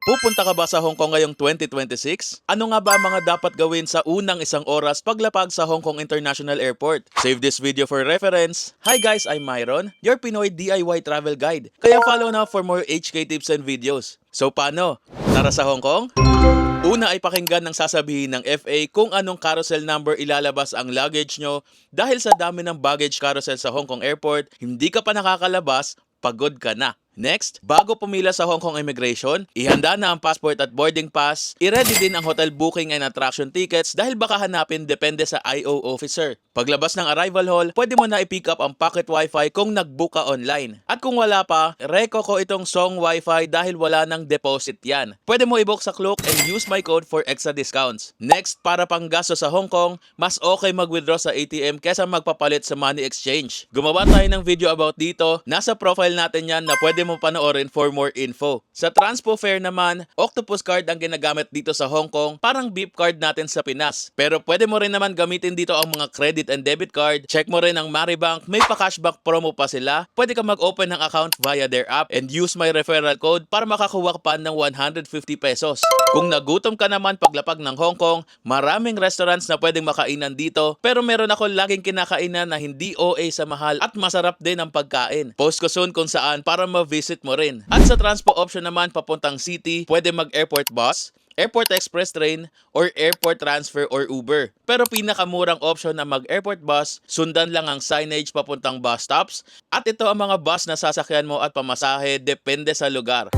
Pupunta ka ba sa Hong Kong ngayong 2026? Ano nga ba ang mga dapat gawin sa unang isang oras paglapag sa Hong Kong International Airport? Save this video for reference. Hi guys, I'm Myron, your Pinoy DIY travel guide. Kaya follow na for more HK tips and videos. So paano? Tara sa Hong Kong? Una ay pakinggan ng sasabihin ng FA kung anong carousel number ilalabas ang luggage nyo dahil sa dami ng baggage carousel sa Hong Kong Airport, hindi ka pa nakakalabas, pagod ka na. Next, bago pumila sa Hong Kong Immigration, ihanda na ang passport at boarding pass, i-ready din ang hotel booking and attraction tickets dahil baka hanapin depende sa IO officer. Paglabas ng arrival hall, pwede mo na i-pick up ang pocket wifi kung nag-book ka online. At kung wala pa, reko ko itong Song Wifi dahil wala ng deposit yan. Pwede mo i-book sa Klook and use my code for extra discounts. Next, para pang gasto sa Hong Kong, mas okay mag-withdraw sa ATM kesa magpapalit sa money exchange. Gumawa tayo ng video about dito, nasa profile natin yan na pwede mo panoorin for more info. Sa Transpo Fare naman, Octopus Card ang ginagamit dito sa Hong Kong, parang beep card natin sa Pinas. Pero pwede mo rin naman gamitin dito ang mga credit and debit card. Check mo rin ang Maribank, may pa-cashback promo pa sila. Pwede ka mag-open ng account via their app and use my referral code para makakuha ka pa ng 150 pesos. Kung nagutom ka naman paglapag ng Hong Kong, maraming restaurants na pwedeng makainan dito, pero meron ako laging kinakainan na hindi OA sa mahal at masarap din ang pagkain. Post ko soon kung saan para ma-visit mo rin. At sa transpo option naman papuntang city, pwede mag-airport bus, airport express train, or airport transfer or Uber. Pero pinakamurang option na mag-airport bus, sundan lang ang signage papuntang bus stops, at ito ang mga bus na sasakyan mo at pamasahe depende sa lugar.